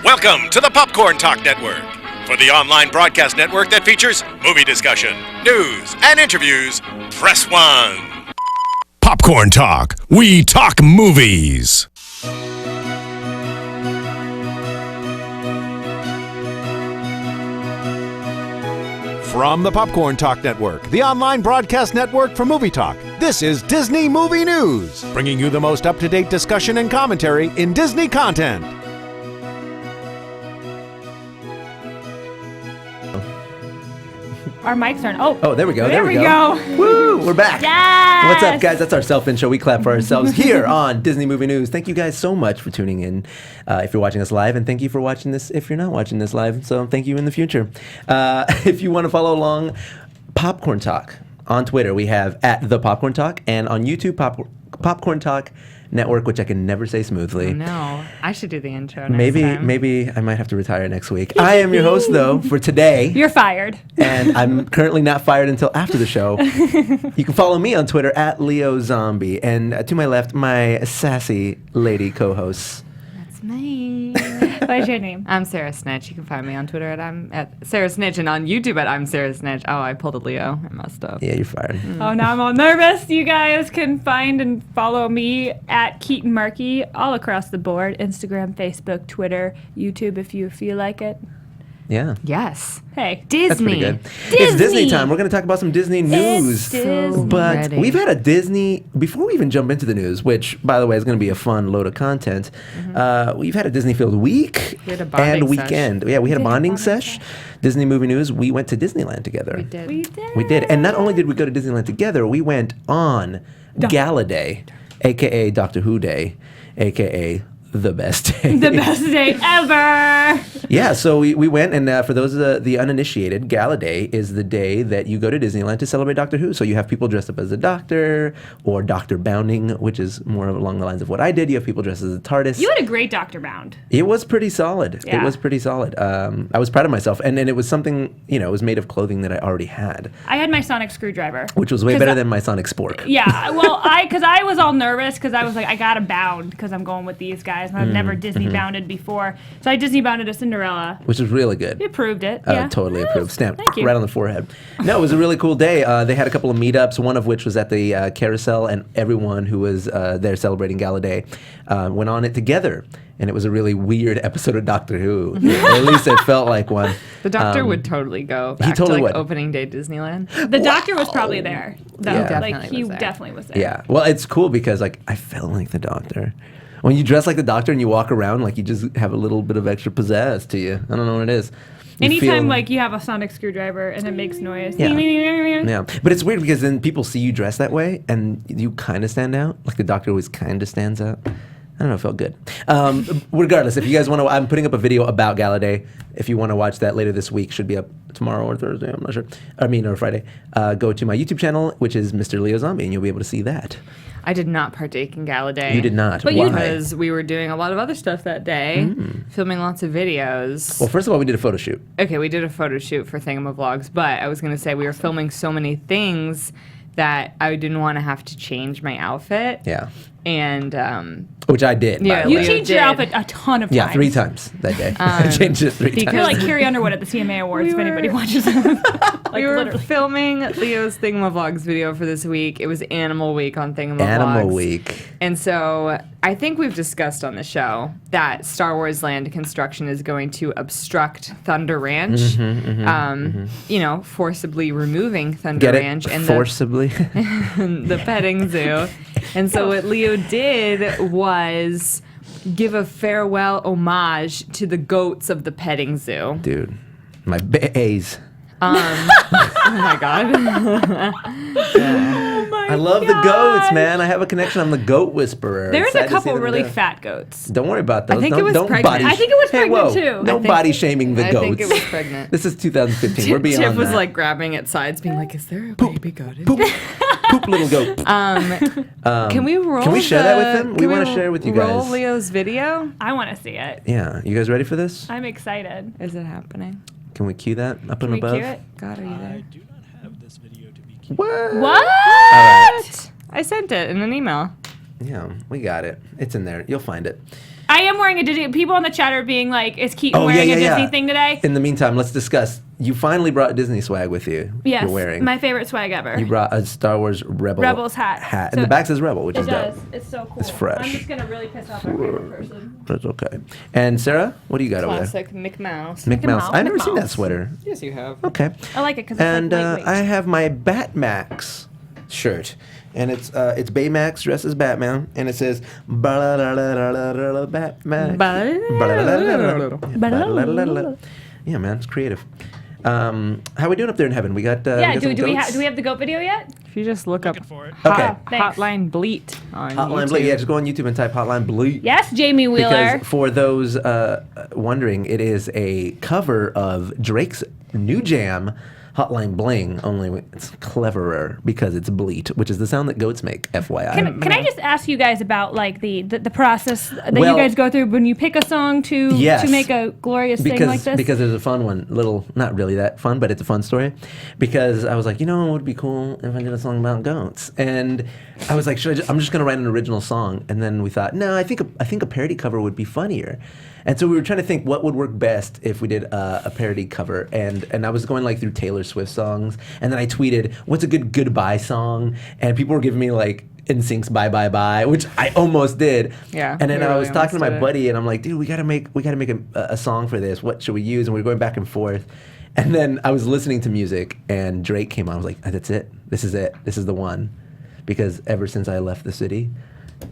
Welcome to the PopcornTalk Network, for the online broadcast network that features movie discussion, news, and interviews. Press 1. Popcorn Talk. We talk movies. From the Popcorn Talk Network, the online broadcast network for movie talk, this is Disney Movie News, bringing you the most up-to-date discussion and commentary in Disney content. Our mics aren't. Oh, there we go. There we go. Woo! We're back. Yes! What's up, guys? That's our self-intro. We clap for ourselves here on Disney Movie News. Thank you guys so much for tuning in if you're watching us live, and thank you for watching this if you're not watching this live. So thank you in the future. If you want to follow along, Popcorn Talk on Twitter, we have at the Popcorn Talk, and on YouTube, Popcorn Talk Network, which I can never say smoothly. No, I should do the intro next time. Maybe I might have to retire next week. I am your host, though, for today. You're fired. And I'm currently not fired until after the show. You can follow me on Twitter at Leo Zombie. And to my left, my sassy lady co-hosts. That's me. What's your name? I'm Sarah Snitch. You can find me on Twitter at Sarah Snitch, and on YouTube at I'm Sarah Snitch. Oh, I pulled a Leo. I messed up. Yeah, you're fired. Oh, now I'm all nervous. You guys can find and follow me at Keetin Marchi all across the board. Instagram, Facebook, Twitter, YouTube if you feel like it. Yeah. Yes. Hey, That's pretty Disney. good. It's Disney time. We're going to talk about some Disney news. Disney. But Ready. we've had a Disney, before we even jump into the news, which, by the way, is going to be a fun load of content, we've had a Disney-filled week We had a bonding and sesh. weekend. Yeah, we had a bonding sesh. sesh. Disney Movie News, we went to Disneyland together. We did. We did. And not only did we go to Disneyland together, we went on Gala Day, a.k.a. Doctor Who Day, a.k.a. the best day. The best day ever. Yeah, so we went, and for those the uninitiated, Gala Day is the day that you go to Disneyland to celebrate Doctor Who. So you have people dressed up as a doctor, or Doctor Bounding, which is more along the lines of what I did. You have people dressed as a TARDIS. You had a great Dr. Bound. It was pretty solid. Yeah. It was pretty solid. I was proud of myself, and it was something, it was made of clothing that I already had, I had my sonic screwdriver. which was way better than my Sonic Spork. Yeah, well, because I was all nervous because I was like, I gotta bound because I'm going with these guys, and I've never Disney bounded before. So I Disney bounded a Cinderella. Which was really good. You approved it. Yeah. Totally approved. Stamp Thank you. right on the forehead. No, it was a really cool day. They had a couple of meetups, one of which was at the carousel, and everyone who was there celebrating Gala Day went on it together. And it was a really weird episode of Doctor Who. Or at least it felt like one. The doctor would totally go back totally to would. opening day Disneyland. The doctor was probably there. Though. Yeah. He Definitely was there. definitely was there. Yeah. Well, it's cool because I felt like the Doctor. When you dress like the Doctor and you walk around, you just have a little bit of extra pizzazz to you. I don't know what it is. You Anytime feel- you have a sonic screwdriver and it makes noise. Yeah. Yeah, but it's weird because then people see you dressed that way and you kind of stand out. Like the Doctor always kind of stands out. I don't know, it felt good. Regardless, if you guys want to, I'm putting up a video about Gala Day. If you want to watch that later this week, should be up tomorrow or Thursday, I'm not sure. Or Friday. Go to my YouTube channel, which is Mr. Leo Zombie, and you'll be able to see that. I did not partake in Gala Day. You did not. But Why? Because we were doing a lot of other stuff that day, filming lots of videos. Well, first of all, we did a photo shoot. Okay, we did a photo shoot for Thingamavlogs, but I was going to say we were filming so many things that I didn't want to have to change my outfit. Yeah. And Which I did. Yeah, by the You way. changed your outfit a ton of times. Yeah, 3 times that day. I changed it 3 because- You're times. like Carrie Underwood at the CMA Awards, We if anybody were- watches. we were literally. filming Leo's Thingamavlogs video for this week. It was Animal Week on Thingamavlogs. Animal Week. And so I think we've discussed on the show that Star Wars land construction is going to obstruct Thunder Ranch, forcibly removing Thunder Get Ranch it? and Forcibly. the petting zoo. And so what Leo did was give a farewell homage to the goats of the petting zoo. Dude, my bays. Oh my god. I love the goats, man. I have a connection. I'm the goat whisperer. There's Excited a to see couple them really go. fat goats. Don't worry about those. think don't, it was don't pregnant. body I think it was hey, pregnant, whoa. too. No I think- body shaming the I goats. think it was pregnant. This is 2015. We're beyond Tiff was that. like grabbing at sides, being like, "Is there a baby goat?" in poop, here?" poop, little goat. Can we roll? Can we share that with them? We can wanna share it with you Roll guys. Leo's video. I want to see it. Yeah, you guys ready for this? I'm excited. Is it happening? Can we cue that up Can and we above? cue it? God, are you there? do not have this video to be queued. What? What? right. I sent it in an email. Yeah, we got it. It's in there. You'll find it. I I am wearing a Disney. People in the chat are being like, "Is Keetin wearing a Disney thing today?" In the meantime, let's discuss. You finally brought Disney swag with you. Yes, You're wearing. my favorite swag ever. You brought a Star Wars Rebels hat. And the back says Rebel, which It is does. dope. It's so cool. It's fresh. I'm just gonna really piss off our favorite person. That's okay. And Sarah, what do you got over Classic Mick Mouse. there? Mick Mouse. Mouse. I've never Mick seen that Mouse. sweater. Yes, you have. Okay. I like it because it's And like lightweight. I have my Batmax shirt. And it's Baymax dressed as Batman, and it says Batman. Yeah, man, it's creative. How we doing up there in heaven? We got yeah. got Do some we goats? have the goat video yet? If you just look up Looking for it. Okay. Thanks. Hotline Bleat on Hotline YouTube. Bleat. Yeah, just go on YouTube and type Hotline Bleat. Yes, Jamie Wheeler. Because for those wondering, it is a cover of Drake's new jam, Hotline Bling, only it's cleverer because it's bleat, which is the sound that goats make, FYI. Can I just ask you guys about like the process that Well, you guys go through when you pick a song to make a glorious thing like this? Because there's a fun one, not really that fun, but it's a fun story. Because I was like, it would be cool if I did a song about goats, and I was like, I'm just gonna write an original song, and then we thought, no, I think a parody cover would be funnier. And so we were trying to think what would work best if we did a parody cover, and I was going like through Taylor Swift songs, and then I tweeted, "What's a good goodbye song?" And people were giving me like NSYNC's "Bye Bye Bye," which I almost did. Yeah, And then we I really was talking to my almost did it. buddy, and I'm like, "Dude, we gotta make a song for this. What should we use?" And we were going back and forth. And then I was listening to music, and Drake came on. I was like, "That's it. This is it. This is the one," because ever since I left the city.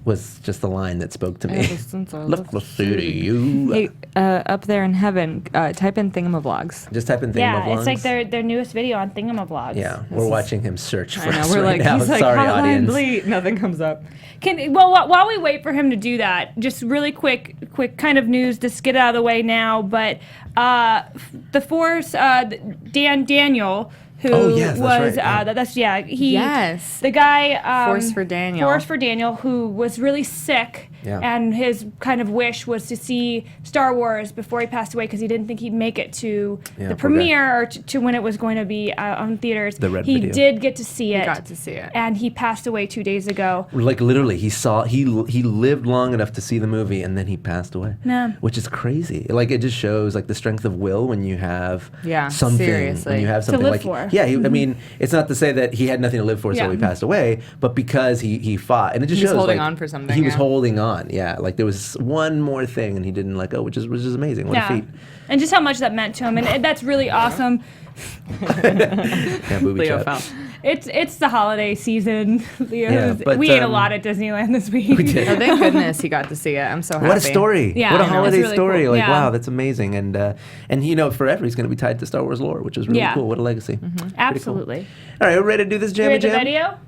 Was just the line that spoke to me. Ever since I Left the city, you. Hey, up there in heaven, type in Thingamavlogs. Just type in Thingamavlogs. yeah, it's like their newest video on Thingamavlogs. Yeah, we're watching him search for I know, us we're right like, now. he's like, Sorry, Hotline audience. Bleat. Nothing comes up. While we wait for him to do that, just really quick kind of news. Just get it out of the way now. But the Force, Daniel. Who Oh, yes, that's was right, yeah. Yes. The guy Force for Daniel, who was really sick, Yeah. and his kind of wish was to see Star Wars before he passed away because he didn't think he'd make it to Yeah, the poor guy. premiere or to when it was going to be on theaters. The red he video. did get to see it. got to see it. And he passed away 2 days ago. Like literally, he lived long enough to see the movie, and then he passed away. Yeah. Which is crazy. Like it just shows like the strength of will when you have Yeah, something. seriously. When you have To something live like for. yeah. I mean, it's not to say that he had nothing to live for, so Yeah. he passed away, but because he fought, and it just He was shows holding like, on for something, He was yeah. holding on. Yeah. Like there was one more thing, and he didn't let go, which is amazing. What a feat. And just how much that meant to him, and that's really awesome. Yeah, booby Leo trap. fell. It's the holiday season. Yeah, but, we ate a lot at Disneyland this week. We did. Oh, thank goodness he got to see it. I'm so happy. What a story! Yeah, what a I know. holiday It's really story! cool. Like Yeah. wow, that's amazing, and forever he's going to be tied to Star Wars lore, which is really Yeah. cool. What a legacy! Absolutely. All right, we're ready to do this Do we jammy have the jam. video?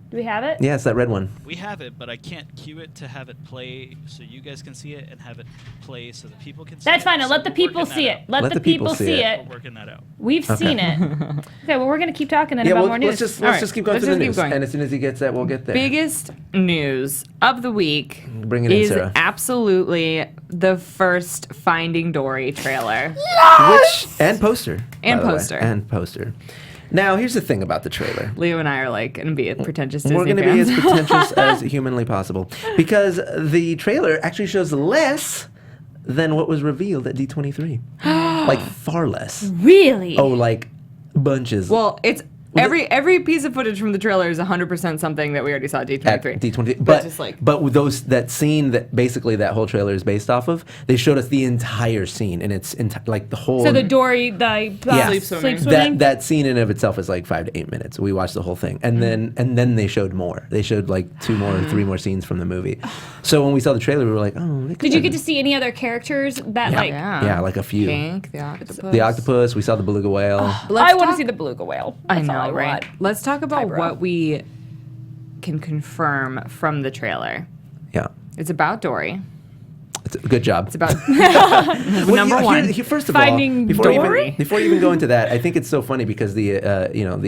Do we have it? Yeah, it's that red one. We have it, but I can't cue it to have it play so you guys can see it and have it play so the people can see That's it. fine. So Let the we're people working see that it. out. Let the people see it. We're working that out. We've seen it. Okay, well, we're going to keep talking then Yeah, about well, more let's news. just All right, keep going let's through the just news, keep going. and as soon as he gets that, we'll get there. Biggest news of the week Bring it in, is Sarah. absolutely the first Finding Dory trailer. And poster. And by the way. poster. And poster. Now, here's the thing about the trailer. Leo and I are like going to be pretentious Disney We're going to be fans. as pretentious as humanly possible because the trailer actually shows less than what was revealed at D23. Like far less. Really? Oh, like bunches. Well, it's every piece of footage from the trailer is 100% something that we already saw at at D23. D23. But just like- but with that scene that basically that whole trailer is based off of, they showed us the entire scene and it's like the whole. So the Dory, the Yeah. Sleep sleep swimming. swimming? that scene in and of itself is like 5 to 8 minutes. We watched the whole thing, and then they showed more. They showed like 2 more or 3 more scenes from the movie. So when we saw the trailer, we were like, oh. Did you get to see any other characters that like? Yeah, like a few. Pink, the octopus. The octopus. We saw the beluga whale. I want to see the beluga whale. I That's know, all right? want. Let's talk about Eyebrow. what we can confirm from the trailer. Yeah, It's about Dory. it's a good job. It's about Well, number one. First of Finding all, Dory? before you even go into that, I think it's so funny because the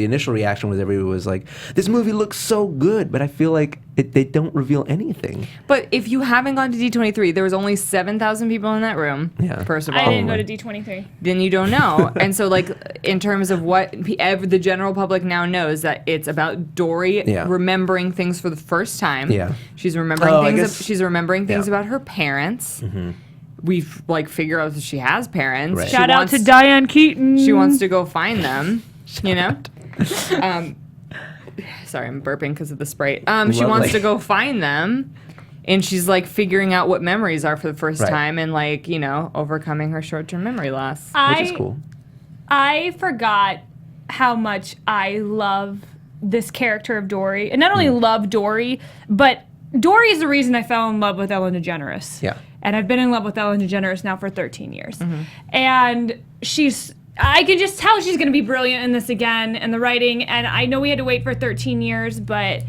initial reaction was everyone was like, "This movie looks so good," but I feel like They don't reveal anything. But if you haven't gone to D23, there was only 7,000 people in that room. Yeah. First of all, I didn't go to D23. then you don't know. And so, like, in terms of what the general public now knows, that it's about Dory remembering things for the first time. Yeah. She's remembering things. guess- She's remembering things yeah. about her parents. We've like figured out that she has parents. Right. She Shout out wants- to Diane Keetin. She wants to go find them. You know. Sorry, I'm burping because of the Sprite. She Lovely. wants to go find them. And she's like figuring out what memories are for the first Right. time and like, you know, overcoming her short-term memory loss. Which is cool. I forgot how much I love this character of Dory. And not only love Dory, but Dory is the reason I fell in love with Ellen DeGeneres. Yeah. And I've been in love with Ellen DeGeneres now for 13 years. And I can just tell she's going to be brilliant in this again, and the writing. And I know we had to wait for 13 years, but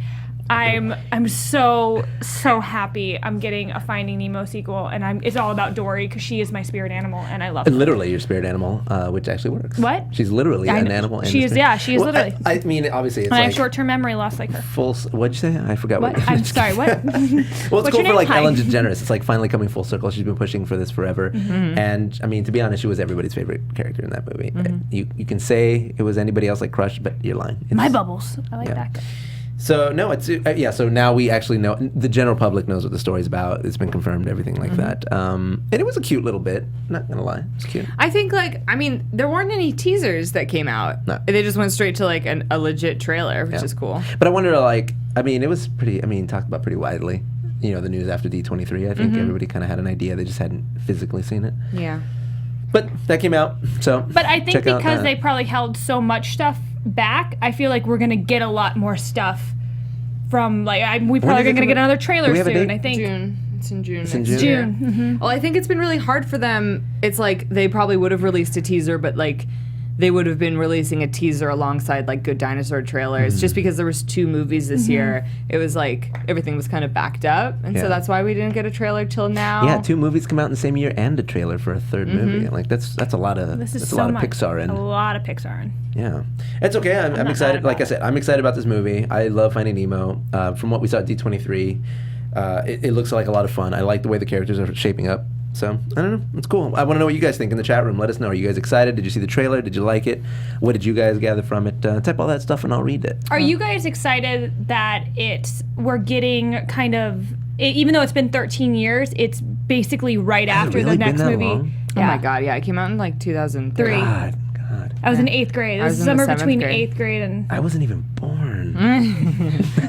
I'm so happy I'm getting a Finding Nemo sequel, and it's all about Dory because she is my spirit animal, and I love her. Literally your spirit animal, which actually works. What? She's literally I an know. animal. and She a is, spirit. yeah, she is Well, literally. I mean, obviously, it's I have like short-term memory loss like her. what'd you say? I forgot What? what. I'm sorry, what? Well, it's What's cool your for like name? Hi. Ellen DeGeneres. It's like finally coming full circle. She's been pushing for this forever, and I mean, to be honest, she was everybody's favorite character in that movie. You can say it was anybody else like Crush, but you're lying. My It's- bubbles. I like Yeah. that. So no, it's yeah. So now we actually know. The general public knows what the story's about. It's been confirmed, everything like that. And it was a cute little bit. Not gonna lie, it's cute. I think, like, I mean, there weren't any teasers that came out. No. They just went straight to, like, a legit trailer, which Yeah. is cool. But I wonder, like, I mean, it was pretty. I mean, talked about pretty widely. You know, the news after D23. I think everybody kind of had an idea. They just hadn't physically seen it. Yeah. But that came out. So. But I think check out because that. they probably held so much stuff back, I feel like we're gonna get a lot more stuff from we probably does it gonna come get out? another Do trailer we have a soon. date? I think June. It's in June. It's in next June? year. June. Well, I think it's been really hard for them. It's like they probably would have released a teaser, but like they would have been releasing a teaser alongside like Good Dinosaur trailers, just because there was 2 movies this year. It was like everything was kind of backed up, and Yeah. so that's why we didn't get a trailer till now. Yeah, 2 movies come out in the same year and a trailer for a 3rd movie. Like that's a lot of This is that's so a lot much. of Pixar in. A lot of Pixar in. Yeah, it's okay. I'm not excited. mad Like I about said, I'm excited about this movie. I love Finding Nemo. From what we saw at D23, it looks like a lot of fun. I like the way the characters are shaping up. So I don't know. It's cool. I want to know what you guys think in the chat room. Let us know. Are you guys excited? Did you see the trailer? Did you like it? What did you guys gather from it? Type all that stuff and I'll read it. Are you guys excited that we're getting kind of, even though it's been 13 years, it's basically right Has it after really the been next that movie. long? Oh my god, yeah, it came out in like 2003. God. I was in 8th grade. I This was is in the summer 7th between grade. 8th grade and. I wasn't even born.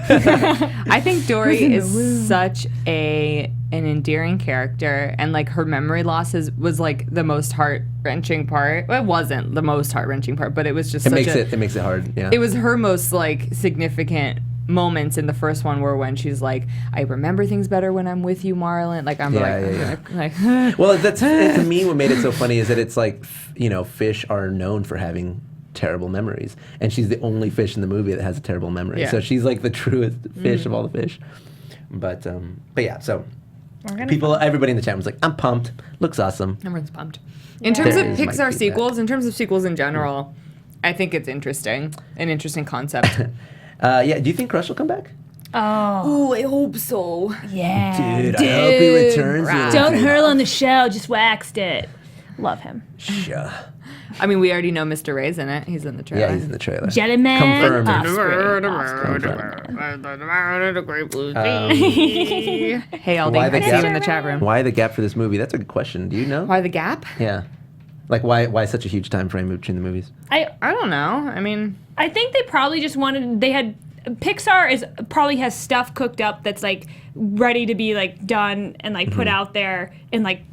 I think Dory in the is womb. such an endearing character, and like her memory loss was like the most heart wrenching part. Well, it wasn't the most heart wrenching part, but it was just It such makes it hard. Yeah. It was her most like significant moments in the first one were when she's like, I remember things better when I'm with you, Marlon. Like I'm like Well, that's to me what made it so funny is that it's like fish are known for having terrible memories, and she's the only fish in the movie that has a terrible memory. Yeah. So she's like the truest fish of all the fish. But yeah, so everybody in the chat was like, I'm pumped. Looks awesome. everyone's pumped. In terms of There is my Pixar feedback. sequels, in terms of sequels in general, I think it's interesting, an interesting concept. Yeah, do you think Crush will come back? Oh, I hope so. Yeah. Dude, I hope he returns. right. Don't hurl on the shell, just waxed it. Love him. Sure. I mean, we already know Mr. Ray's in it. He's in the trailer. Yeah, he's in the trailer. Jelly Man. Confirmed. Hey, Aldi, Why the I see gap? you in the chat room. Why the gap for this movie? That's a good question. Do you know? Why the gap? Yeah. Like why such a huge time frame between the movies? I don't know. I mean, I think they probably just wanted. Pixar probably has stuff cooked up that's like ready to be like done and like put out there in like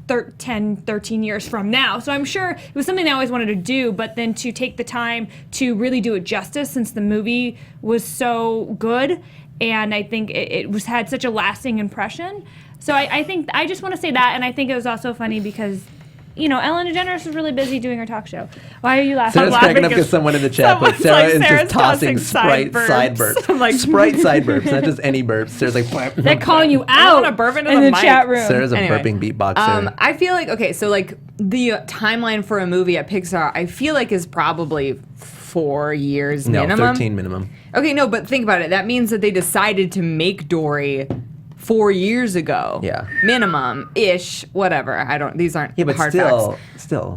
13 years from now. So I'm sure it was something they always wanted to do, but then to take the time to really do it justice since the movie was so good, and I think it was had such a lasting impression. So I think I just want to say that, and I think it was also funny because Ellen DeGeneres was really busy doing her talk show. Why are you laughing? Sarah's cracking up because someone in the chat put someone's Sarah like, is Sarah's just tossing tossing Sprite side side burps. burps. I'm like, Sprite side burps, not just any burps. Sarah's like, They're calling you I out wanna burp into in the the mic. chat room. Sarah's a Anyway, burping beatboxer. I feel like, okay, so like the timeline for a movie at Pixar, I feel like is probably 4 years No, minimum. 13 minimum. Okay, no, but think about it. That means that they decided to make Dory 4 years ago. Yeah. Minimum-ish, whatever. These aren't Yeah, but hard still. facts.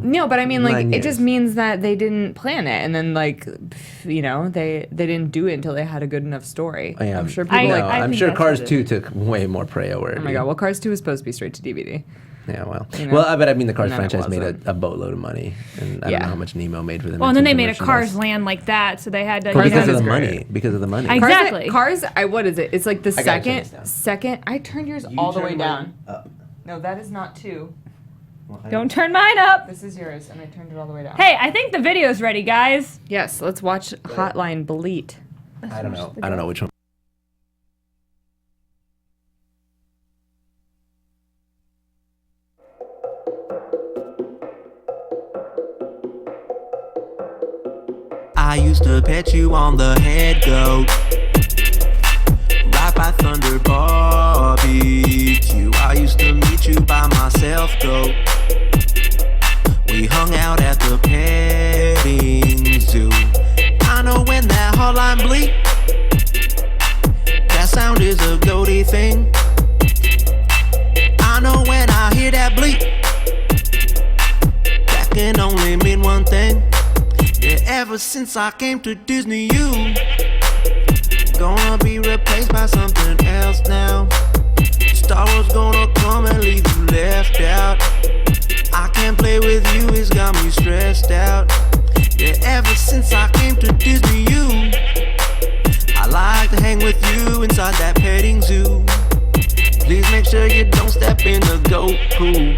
No, but I mean, like, 9 it just years. means that they didn't plan it, and then, like, they didn't do it until they had a good enough story. I am. I'm sure people I I'm think sure that's Cars what 2 took way more priority. Oh my god, well, Cars 2 was supposed to be straight to DVD. Yeah, well. You know? Well, but I mean, the Cars No, it franchise made wasn't. a boatload of money. And I don't know how much Nemo made for them. Well, in and then terms they of made a merchandise. Cars land like that, so they had to. Well, because Land of the is money. great. Because of the money. Exactly. Cars, what is it? It's like the I gotta turn this second. I turned yours all the way turn down. mine up. No, that is not 2. Don't turn mine up. This is yours, and I turned it all the way down. Hey, I think the video's ready, guys. Yes, let's watch Hotline Bleat. I don't know. I don't know which one. I used to pet you on the head, goat. Right by Thunder Barbecue. I used to meet you by myself, goat. We hung out at the petting zoo. I know when that hotline bleep, that sound is a goaty thing. I know when I hear that bleep, that can only mean one thing. Yeah, ever since I came to Disney, you gonna be replaced by something else now. Star Wars gonna come and leave you left out. I can't play with you, it's got me stressed out. Yeah, ever since I came to Disney, you I like to hang with you inside that petting zoo. Please make sure you don't step in the goat pool.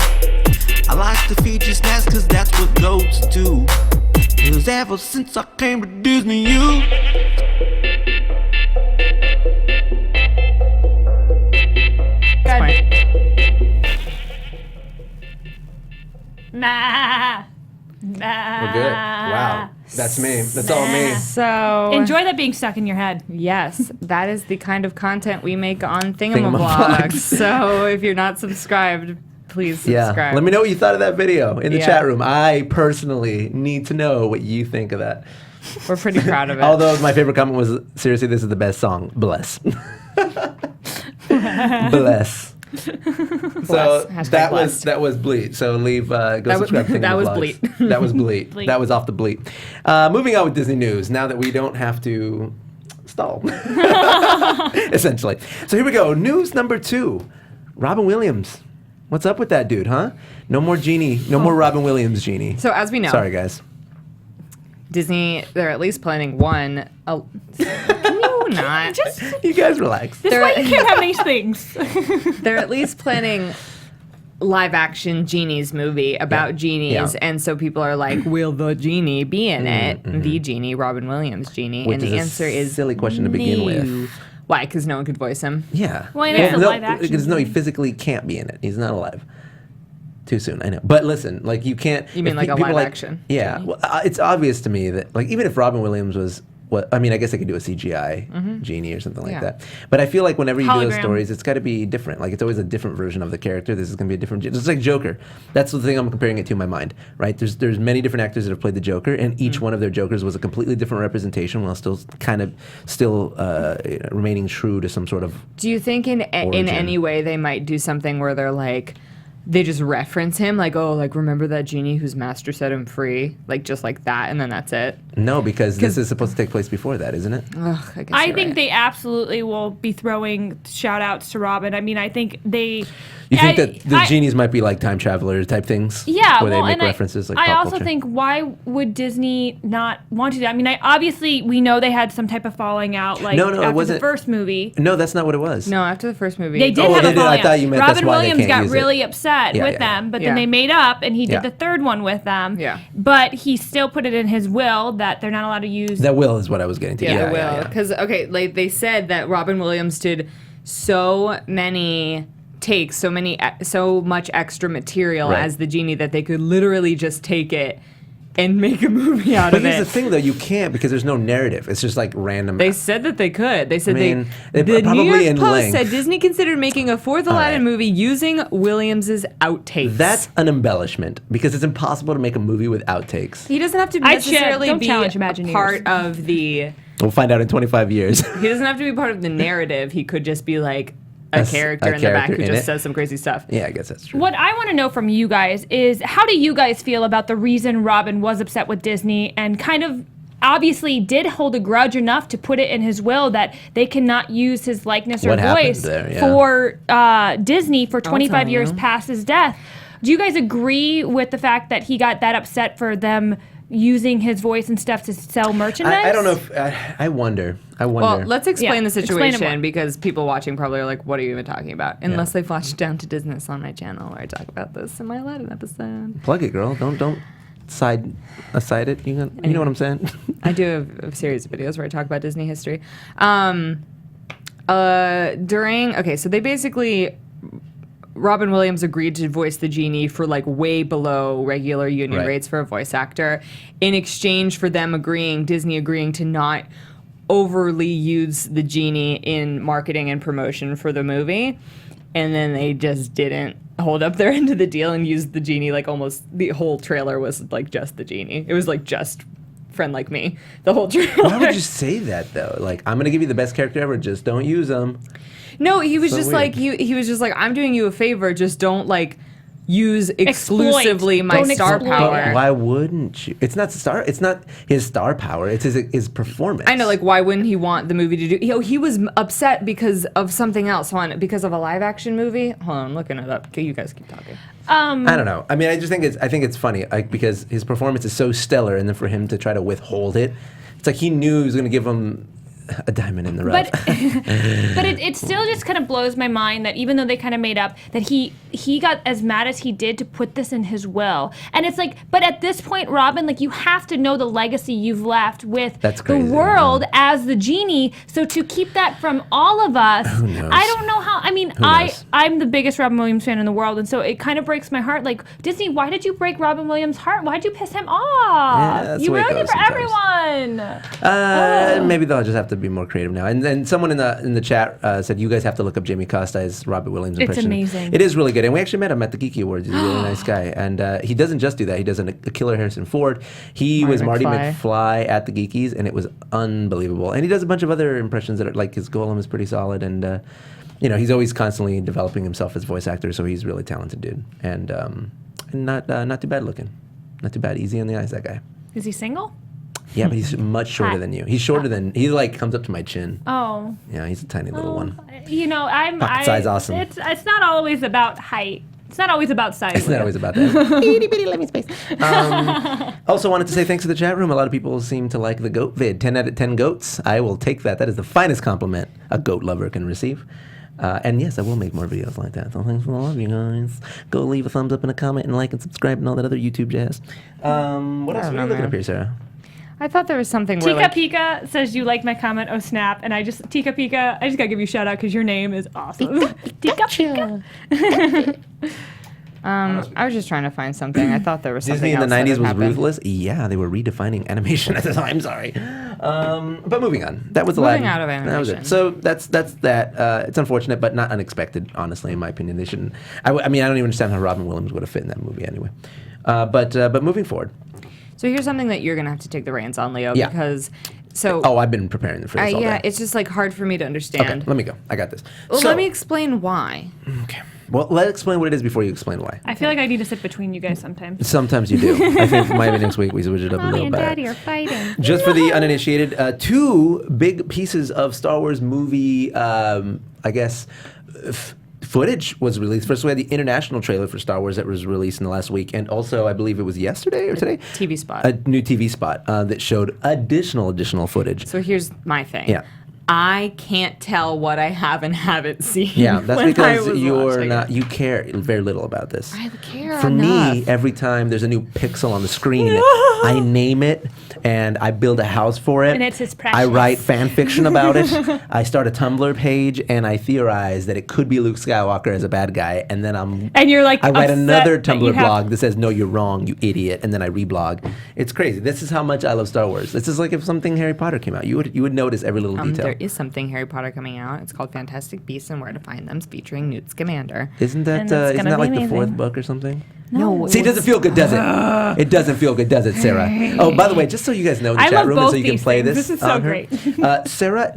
I like to feed you snacks cause that's what goats do. Cause ever since I came to Disney, you Nah. We're good. Wow. That's me. That's all me. So Enjoy that being stuck in your head. yes, that is the kind of content we make on Thingamavlogs. Thingamavlogs. So if you're not subscribed, please Yeah. subscribe. Let me know what you thought of that video in the Yeah. chat room. I personally need to know what you think of that. We're pretty proud of it. Although my favorite comment was, seriously, this is the best song. Bless. Bless. So Hashtag blessed. that was bleat. So leave go That was- subscribe to that was Thingamavlogs. bleat. That was bleat. Bleat. That was off the bleat. Moving on with Disney news. Now that we don't have to stall, essentially. So here we go. News number 2. Robin Williams. What's up with that dude, huh? No more Genie. No more Robin Williams Genie. So as we know, Sorry, guys. Disney, they're at least planning one. Can you not? You guys relax. This way you can't have these things. They're at least planning live action Genies movie about genies, Yeah. and so people are like, will the Genie be in it? The Genie, Robin Williams Genie, Which and the is a answer is silly question to begin no. with. Why? Because no one could voice him. Yeah. Well, and it's a no, live action because no, he movie. physically can't be in it. He's not alive. Too soon, I know. But listen, like you can't. You mean if like a people live action Yeah. Genie? Well, it's obvious to me that like even if Robin Williams was what I mean, I guess they could do a CGI Genie or something like Yeah. that. But I feel like whenever you do those Hologram. stories, it's got to be different. Like it's always a different version of the character. This is going to be a different. It's like Joker. That's the thing I'm comparing it to in my mind. Right? There's many different actors that have played the Joker, and each one of their Jokers was a completely different representation, while still remaining true to some sort of. Do you think in Origin. any way they might do something where they're like, they just reference him, like, oh, like remember that Genie whose master set him free, like just like that, and then that's it. No, because this is supposed to take place before that, isn't it? Ugh, I guess I you're think right. they absolutely will be throwing shout outs to Robin. I mean, I think they. You think I- that the I- genies might be like time traveler type things? Yeah, where well, they make and references like I pop also culture? think why would Disney not want to do that? I mean, obviously we know they had some type of falling out, like No, it after wasn't- the first movie. No, that's not what it was. No, after the first movie. They did Oh, have they a did. I falling thought out. you meant that's Robin why they Williams can't got use it. really upset Yeah, with yeah, them, but yeah. then they made up, and he did Yeah. the third one with them. Yeah. But he still put it in his will that they're not allowed to use. That will is what I was getting to. Yeah, Yeah, they yeah, will. yeah. Because, okay, like they said that Robin Williams did so many takes, so much extra material Right. as the Genie that they could literally just take it and make a movie out But of it. here's the thing, though, you can't because there's no narrative. It's just like random. They said that they could. They said I mean, the New probably York in Post length. said Disney considered making a fourth Aladdin movie using Williams's outtakes. That's an embellishment because it's impossible to make a movie with outtakes. He doesn't have to I necessarily don't be challenge a Imagineers. part of the. We'll find out in 25 years. He doesn't have to be part of the narrative. He could just be like a character in the back who just says some crazy stuff. Yeah, I guess that's true. What I want to know from you guys is how do you guys feel about the reason Robin was upset with Disney and kind of obviously did hold a grudge enough to put it in his will that they cannot use his likeness or What happened voice there, yeah. for Disney for 25 years you. past his death? Do you guys agree with the fact that he got that upset for them using his voice and stuff to sell merchandise? I don't know if I wonder. Well, let's explain Yeah, the explain it situation more. because people watching probably are like, "What are you even talking about?" Unless they flashed down to Disney on my channel where I talk about this in my Aladdin episode. Plug it, girl. Don't aside it. You know what I'm saying? I do have a series of videos where I talk about Disney history. So they basically, Robin Williams agreed to voice the Genie for like way below regular union Right. rates for a voice actor in exchange for them Disney agreeing to not overly use the Genie in marketing and promotion for the movie. And then they just didn't hold up their end of the deal and used the Genie like almost the whole trailer was like just the Genie. It was like just Friend Like Me. The whole trailer. Why would you say that though? Like, I'm gonna give you the best character ever. Just don't use them. No, he was So just weird. like he was just like, I'm doing you a favor, just don't like use exclusively my Don't star exploit. power. Why wouldn't you? It's not his star power. It's his performance. I know, like, why wouldn't he want the movie to do? He was upset because of something else. Because of a live action movie. Hold on, I'm looking it up. You guys keep talking. I don't know. I mean, I think it's funny, like, because his performance is so stellar, and then for him to try to withhold it, it's like he knew he was going to give him a diamond in the rough. But it still just kind of blows my mind that even though they kind of made up that he got as mad as he did to put this in his will, and it's like, but at this point, Robin, like, you have to know the legacy you've left with That's the crazy, world as the Genie. So to keep that from all of us, Who knows? I don't know how. I mean, knows? I'm the biggest Robin Williams fan in the world, and so it kind of breaks my heart. Like, Disney, why did you break Robin Williams' heart? Why'd you piss him off? Yeah, that's You the way it ruined it goes for sometimes. everyone. Maybe they'll just have to be more creative now. And then someone in the chat said you guys have to look up Jamie Costa's Robert Williams impression. amazing. It is really good, and we actually met him at the Geeky Awards. He's a really nice guy, and he doesn't just do that. He does a killer Harrison Ford. He was Marty McFly at the Geekies, and it was unbelievable. And he does a bunch of other impressions that are like his Golem is pretty solid, and he's always constantly developing himself as a voice actor. So he's a really talented dude, and not too bad looking, not too bad. Easy on the eyes, that guy. Is he single? Yeah, but he's much shorter Hot. than you. He's shorter than he like comes up to my chin. Oh. Yeah, he's a tiny little one. I'm Pocket size awesome. It's not always about height. It's not always about size. It's not always about that. Itty bitty lemon space. Also wanted to say thanks to the chat room. A lot of people seem to like the goat vid. 10 out of 10 goats. I will take that. That is the finest compliment a goat lover can receive. And yes, I will make more videos like that. So thanks for the love, you guys. Go leave a thumbs up and a comment and like and subscribe and all that other YouTube jazz. What else are you looking up here, Sarah? I thought there was something where Tika Pika says you like my comment. Oh snap! And Tika Pika, I just gotta give you a shout out because your name is awesome. Tika Pika. I was just trying to find something. I thought there was something Disney in the else that 90s had was happened. ruthless. Yeah, they were redefining animation at the time. Sorry. But moving on. That was Moving Aladdin. out of That was animation. it. So that's that. It's unfortunate, but not unexpected, honestly, in my opinion. They shouldn't. I mean, I don't even understand how Robin Williams would have fit in that movie anyway. But moving forward. So here's something that you're gonna have to take the reins on, Leo, Yeah. because so Oh, I've been preparing for this all yeah, day. it's just like hard for me to understand. Okay, let me go. I got this. Well, So- let me explain why. Okay. Well, let's explain what it is before you explain why. I feel like I need to sit between you guys sometimes. Sometimes you do. I think maybe next week we switch it up a Mommy little and bit. Daddy are fighting. Just for the uninitiated, two big pieces of Star Wars movie, footage was released. First, we had the international trailer for Star Wars that was released in the last week, and also I believe it was yesterday or today. TV spot. A new TV spot that showed additional footage. So here's my thing. Yeah. I can't tell what I have and haven't seen. Yeah, that's when I because was you're watching not. it. You care very little about this. I care For enough. me, every time there's a new pixel on the screen, I name it and I build a house for it. And it's his precious. I write fan fiction about it. I start a Tumblr page and I theorize that it could be Luke Skywalker as a bad guy, and then And you're like, I write upset another that you Tumblr have- blog that says, "No, you're wrong, you idiot," and then I reblog. It's crazy. This is how much I love Star Wars. This is like if something Harry Potter came out, you would notice every little detail. There is something Harry Potter coming out. It's called Fantastic Beasts and Where to Find Them, featuring Newt Scamander. Isn't that And it's isn't gonna that like be the fourth amazing. book or something? No, See, it doesn't feel good, does it? It doesn't feel good, does it, Sarah? Oh, by the way, just so you guys know in the I chat love room, and so both you can these play things. this. This is so on her, great. Sarah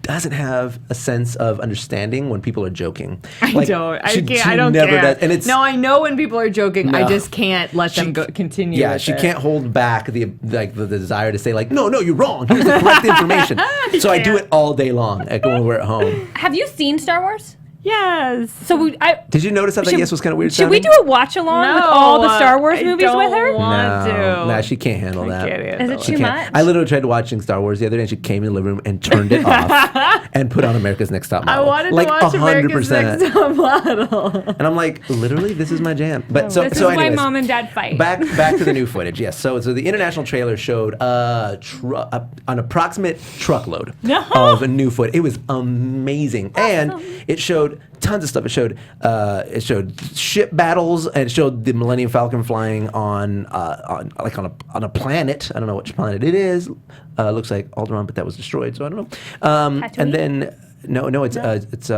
doesn't have a sense of understanding when people are joking. I don't. I she can't. I don't never care. does, and it's No, I know when people are joking. I No. just can't let She- them continue. yeah, with she it. can't hold back the desire to say like, no, you're wrong. Here's the correct information. So I do it all day long when we're at home. Have you seen Star Wars? Yes. So Did you notice how that yes was kind of weird? Should we do sounding? a watch along with all the Star Wars movies with her? Want to. Nah, she can't handle that. Is it She too can't. much? I literally tried watching Star Wars the other day, and she came in the living room and turned it off and put on America's Next Top I Model. wanted like to watch America's 100%. Next Top Model. And I'm like, literally, this is my jam. But so This so is why anyways, mom and dad fight. back to the new footage. Yes. So the international trailer showed an approximate truckload of new footage. It was amazing, and it showed tons of stuff. It showed ship battles, and it showed the Millennium Falcon flying on a planet. I don't know which planet it is. Looks like Alderaan, but that was destroyed, so I don't know. And then it's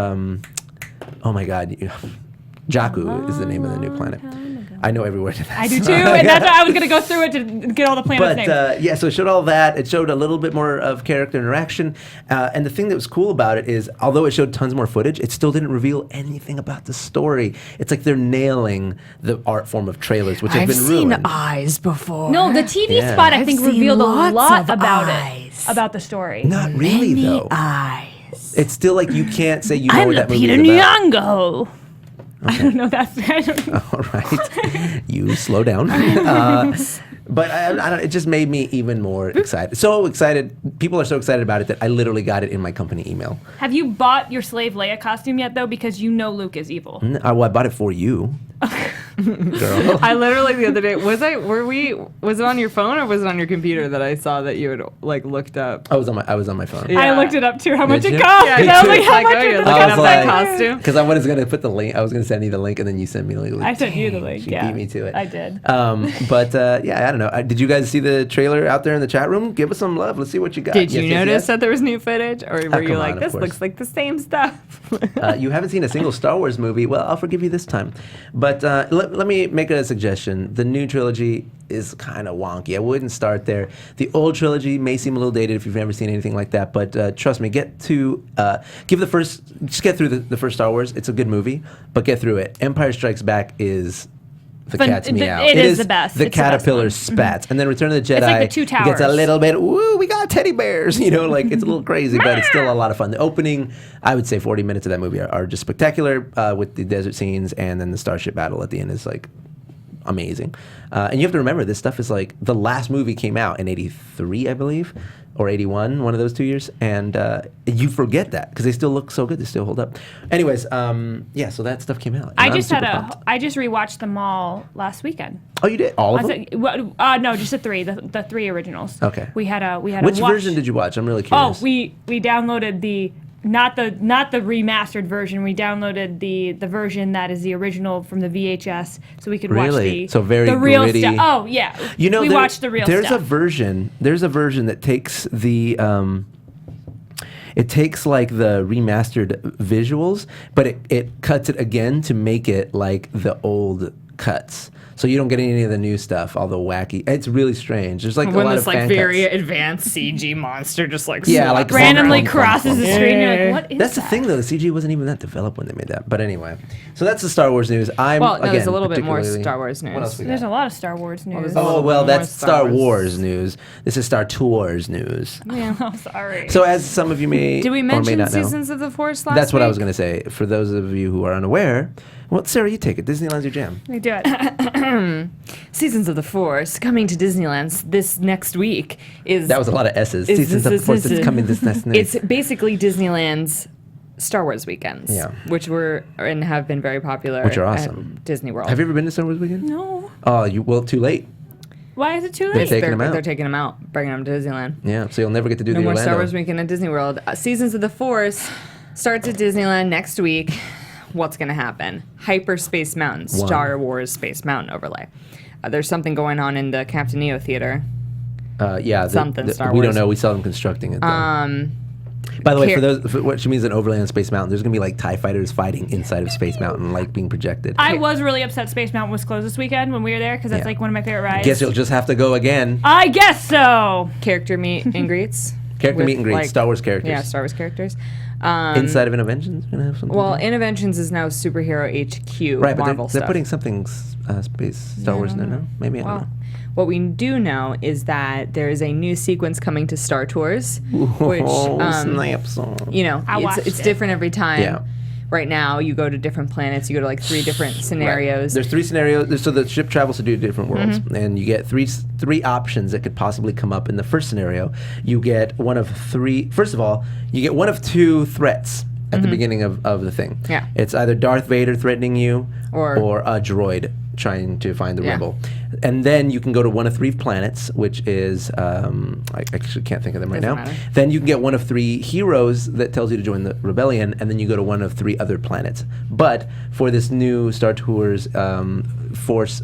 oh my God, Jakku is the name of the new planet. I know every word of that. I do too, and that's why I was going to go through it to get all the planets' But names. yeah, so it showed all that. It showed a little bit more of character interaction. And the thing that was cool about it is, although it showed tons more footage, it still didn't reveal anything about the story. It's like they're nailing the art form of trailers, which have I've been seen ruined. eyes before. No, the TV Yeah. spot I I've think seen revealed a lots lot of about eyes. it, about the story. Not really, Many though. eyes. It's still like you can't say you know I'm what the that movie Peter is about. Nyong'o. I don't know. I don't know. All right, you slow down. But I don't, it just made me even more excited. So excited. People are so excited about it that I literally got it in my company email. Have you bought your Slave Leia costume yet, though? Because you know Luke is evil. Well, I bought it for you, girl. I literally the other day was it on your phone or was it on your computer that I saw that you had like looked up? I was on my phone. Yeah. I looked it up too. How much Did it you? cost? Yeah, And me I was too. like, how Like, much oh, is you're the looking costume? up that costume. Because I was going to put the link. I was going to send you the link, and then you sent me the link. I sent you the link. She Yeah, beat me to it. I did. But yeah, I don't know. Did you guys see the trailer out there in the chat room? Give us some love. Let's see what you got. Did you Yes, yes, notice yes? that there was new footage, or were come you on, like, of this course. looks like the same stuff? You haven't seen a single Star Wars movie. Well, I'll forgive you this time. But let me make a suggestion. The new trilogy is kind of wonky. I wouldn't start there. The old trilogy may seem a little dated if you've never seen anything like that. But trust me, get through the first Star Wars. It's a good movie, but get through it. Empire Strikes Back is the cat's meow. it is the best. The It's the best caterpillar one. spats, and then Return of the Jedi. It's like the Two Gets a Towers. little bit. Woo! We got teddy bears. Like it's a little crazy, but it's still a lot of fun. The opening, I would say, 40 minutes of that movie are just spectacular with the desert scenes, and then the starship battle at the end is like amazing. And you have to remember, this stuff is like the last movie came out in '83, I believe, or '81, one of those 2 years, and you forget that because they still look so good, they still hold up. Anyways, yeah, so that stuff came out. and I I'm just super pumped. I just rewatched them all last weekend. Oh, you did all of them? No, just the three, the three originals. Okay. We had a Which watch. version did you watch? I'm really Oh, curious. we downloaded the not the remastered version. We downloaded the version that is the original from the VHS, so we could watch Really? the So very the real gritty. stuff. Oh yeah, we watched the real there's stuff. There's a version that takes the it takes like the remastered visuals, but it cuts it again to make it like the old cuts. So you don't get any of the new stuff, all the wacky. It's really strange. There's like a when lot this of like fan very cuts. advanced CG monster just like Yeah, slaps like randomly Clump, clump, crosses the clump. screen. You're like, what is That's the that? thing, though. The CG wasn't even that developed when they made that. But anyway, so that's the Star Wars news. Well, no, there's a little bit more Star Wars news. What else we got? There's a lot of Star Wars news. there's a Oh, little well, bit more that's Star Wars news. This is Star Tours news. I'm sorry. So, as some of you may Did we or may mention not know, Seasons of the Force last that's what I was week? going to say. For those of you who are unaware, well, Sarah, you take it. Disneyland's your jam. We do. do it. Seasons of the Force coming to Disneyland this next week is. That was a lot of S's. Seasons of the Force is coming this next week. It's basically Disneyland's Star Wars weekends, which were and have been very popular. Which are awesome. At Disney World. Have you ever been to Star Wars weekend? No. Oh, too late. Why is it too They're late? taking them out. They're taking them out, bringing them to Disneyland. Yeah, so you'll never get to do No the more Orlando. Star Wars weekend at Disney World. Seasons of the Force starts at Disneyland next week. What's going to happen? Hyperspace Mountain, Star Wars Space Mountain overlay. There's something going on in the Captain Neo Theater. Something Star we Wars. don't know. We saw them constructing it. By the way, for what she means in Overland Space Mountain, there's gonna be like TIE fighters fighting inside of Space Mountain, like being projected. I was really upset Space Mountain was closed this weekend when we were there because that's like one of my favorite rides. Guess you'll just have to go again. I guess so. Character meet and greets. Character meet and greets, Star Wars characters. Yeah, Star Wars characters. Inside of Innoventions, gonna have something. Well, Innoventions is now Superhero HQ. right, but Marvel they're stuff. putting something Space Star Wars in there. No, maybe I don't know. What we do know is that there is a new sequence coming to Star Tours, which snaps. you know, it's different every time. Yeah. Right now, you go to different planets. You go to like 3 different scenarios. There's 3 scenarios. So the ship travels to 2 different worlds, and you get three options that could possibly come up. In the first scenario, you get one of 3. First of all, you get one of 2 threats at the beginning of the thing. Yeah. It's either Darth Vader threatening you, Or a droid trying to find the rebel. And then you can go to one of 3 planets, which is I actually can't think of them right now. Doesn't matter. Then you can get one of 3 heroes that tells you to join the rebellion, and then you go to one of 3 other planets. But for this new Star Tours Force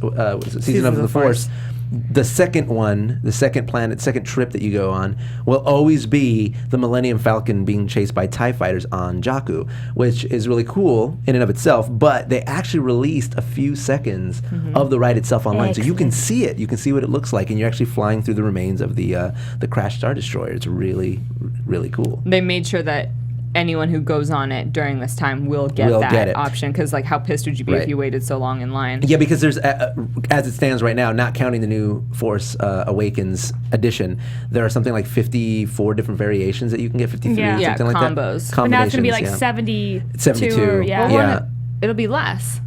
Season of the Force, the second one, the second planet, second trip that you go on will always be the Millennium Falcon being chased by TIE fighters on Jakku, which is really cool in and of itself, but they actually released a few seconds of the ride itself online. So you can see it. You can see what it looks like, and you're actually flying through the remains of the crashed Star Destroyer. It's really, really cool. they made sure that anyone who goes on it during this time will get that option, because like how pissed would you be if you waited so long in line? Yeah, because there's, as it stands right now, not counting the new Force Awakens edition, there are something like 54 different variations that you can get, 53 or Yeah, something like that. combos. But now it's going to be like Combinations, 72. Or, yeah. Yeah. It'll be less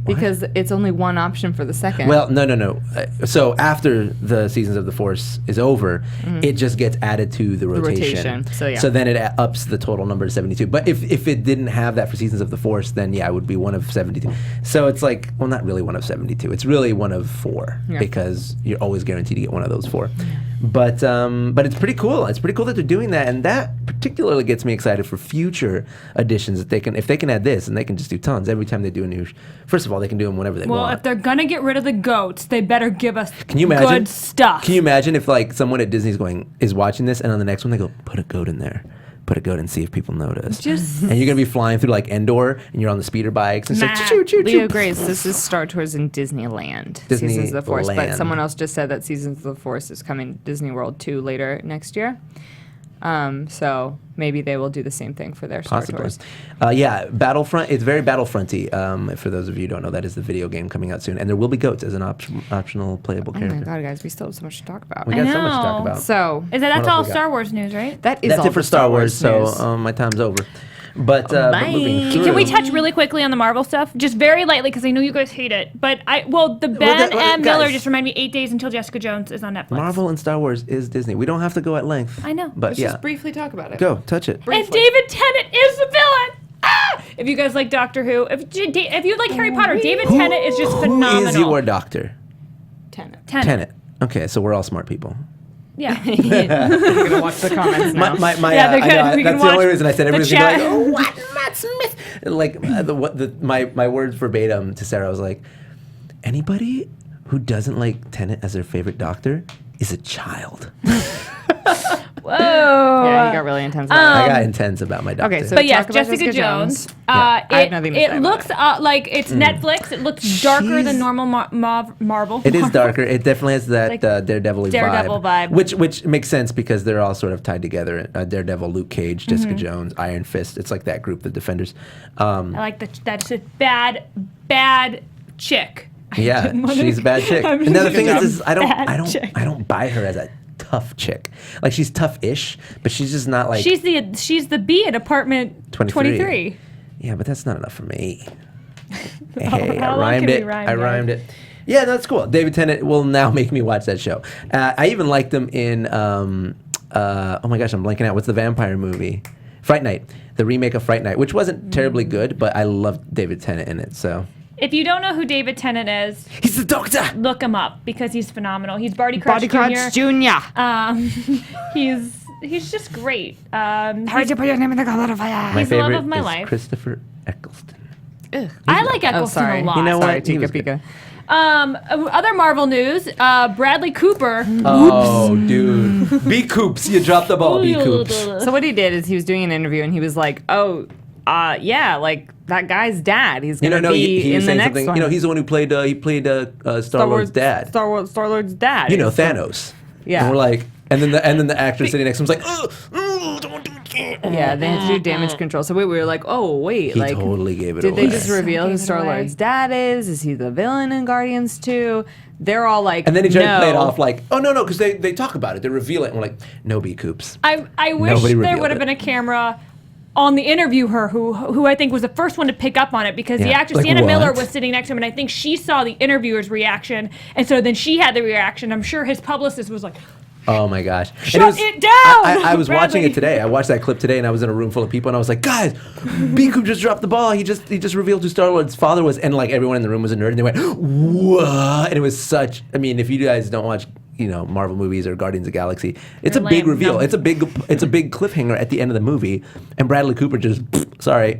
because it's only one option for the second. Well, no. So after the Seasons of the Force is over, it just gets added to the rotation. So then it ups the total number to 72. But if it didn't have that for Seasons of the Force, then it would be one of 72. So it's like, well, not really one of 72. It's really one of 4 because you're always guaranteed to get one of those 4. But it's pretty cool. It's pretty cool that they're doing that, and that particularly gets me excited for future editions. That if they can add this, and they can just do tons every time they do a new. First of all, they can do them whenever they want. Well, if they're going to get rid of the goats, they better give us Can you imagine? good stuff. Can you imagine if like someone at Disney is watching this, and on the next one they go, put a goat in there. Put a goat and see if people notice. And you're gonna be flying through like Endor, and you're on the speeder bikes and it's like choo choo choo. Leo Grace, this is Star Tours in Disneyland. Seasons of the Force, but Disneyland. someone else just said that Seasons of the Force is coming to Disney World 2 later next year. So maybe they will do the same thing for their Star Tours. Battlefront. It's very Battlefront-y. For those of you who don't know, that is the video game coming out soon, and there will be goats as an optional playable Oh character. my god, guys, we still have so much to talk about. We got so much to talk know. about. So That's What all else we got? Star Wars news, right? that's That's all it for Star Wars. news. So my time's over. But Bye. moving through. Can we touch really quickly on the Marvel stuff? Just very lightly, because I know you guys hate it. But the Ben M. Miller guys. just reminded me 8 days until Jessica Jones is on Netflix. Marvel and Star Wars is Disney. We don't have to go at length. I know. But Let's just briefly talk about it. go touch it. And David Tennant is the villain. Ah! If you guys like Doctor Who, if you like Harry Potter, David Tennant is just phenomenal. Who is your doctor? Tenet. Tenet. Okay, so we're all smart people. Yeah. You're gonna watch the comments now. Yeah, they're good. We can that's the only watch reason I said the everybody's gonna be like, chat. oh, what, Matt Smith? Like my words verbatim to Sarah was like, anybody who doesn't like Tenet as their favorite doctor is a child. Whoa. Yeah, you got really intense about I it. got intense about my doctor. Okay, so But yes, talk about Jessica Jones. I have nothing to say It about looks like it's Netflix. It looks darker than normal Marvel. It is darker. It definitely has that Like Daredevil vibe. which makes sense because they're all sort of tied together. Daredevil, Luke Cage, Jessica Jones, Iron Fist. It's like that group, the Defenders. I like that's a bad chick. Yeah, she's a bad chick. I'm And now the just thing a is I bad chick. don't buy her as a tough chick. Like she's tough-ish, but she's just not like She's the B at apartment 23. Yeah, but that's not enough for me. Hey, How I long rhymed can it. we rhyme, I guys? rhymed it. Yeah, that's cool. David Tennant will now make me watch that show. I even liked him in, oh my gosh, I'm blanking out. What's the vampire movie? Fright Night. The remake of Fright Night, which wasn't terribly good, but I loved David Tennant in it, so. If you don't know who David Tennant is, He's the doctor! look him up because he's phenomenal. He's Barty Crouch Crouch Jr. He's just great. How'd you put your name in the goblet of fire? My He's the love favorite of my is life. Christopher Eccleston. I like Eccleston Oh, sorry. a lot. You know what? Sorry, He was Tika good. Pika. Other Marvel news: Bradley Cooper. Oh, dude. B. Coops. You dropped the ball, B. Coops. So what he did is he was doing an interview and he was like, "Oh, yeah, like that guy's dad. He's gonna be he in was the saying next something. one." You know, he's the one who played Star-Lord's dad. Star-Lord's dad. You know, It's like- Thanos. Yeah. And we're like, and then the actor sitting next to him's like, don't do it. Yeah, they had to do damage control. So we were like, oh wait, He like totally gave it did away. they just reveal who Gave it Star Lord's dad is? Is he the villain in Guardians 2? They're all like, And then he tried no. to play it off like, oh no, because they talk about it, they reveal it, and we're like, no, B. Coops. I wish Nobody there revealed would have it. been a camera on the interviewer who I think was the first one to pick up on it because the Yeah. actress Like Sienna Miller what? was sitting next to him and I think she saw the interviewer's reaction and so then she had the reaction. I'm sure his publicist was like, Oh my gosh. Shut it down, I was watching Bradley. it today. I watched that clip today and I was in a room full of people and I was like, guys, B. Coop just dropped the ball. He just revealed who Star-Lord's father was, and like everyone in the room was a nerd and they went, what? And it was such, I mean, if you guys don't watch, you know, Marvel movies or Guardians of the Galaxy, it's You're a big lame. reveal. No. It's a big cliffhanger at the end of the movie, and Bradley Cooper just sorry.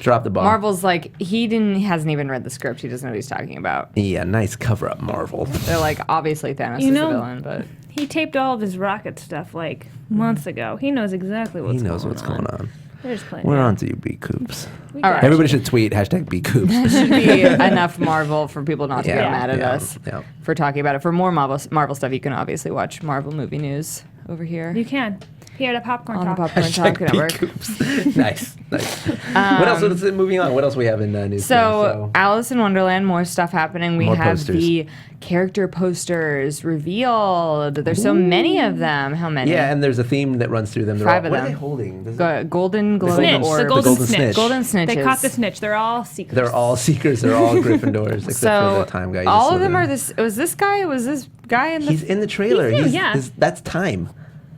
Dropped the ball. Marvel's like, he hasn't even read the script. He doesn't know what he's talking about. Yeah, nice cover up, Marvel. They're like, obviously Thanos You is know- the villain, but he taped all of his rocket stuff like months ago. He knows exactly what's He going on. knows what's going on. They're just playing. We're on to you, B. Coops. We All got right. you. Everybody should tweet #B. Coops. should be enough Marvel for people not to Yeah, get mad at yeah, us yeah. for talking about it. For more Marvel stuff, you can obviously watch Marvel Movie News over here You can. Here at Popcorn on the Talk. Popcorn Talk #B. Network. Coops. Nice. What else? Moving on. What else we have in news? So, Alice in Wonderland, more stuff happening. We More have posters. the character posters revealed. There's so many of them. How many? yeah, and there's a theme that runs through them. They're 5 all, of what are them. they holding? Does it- Golden Globe Snitch. Orb. The golden snitch. snitch. Golden Snitches. They caught the snitch. They're all secrets. They're all seekers. They're all Gryffindors, except So for the time guy. all of them are this. Was this guy in the? He's in the trailer. He's new, yeah. That's time.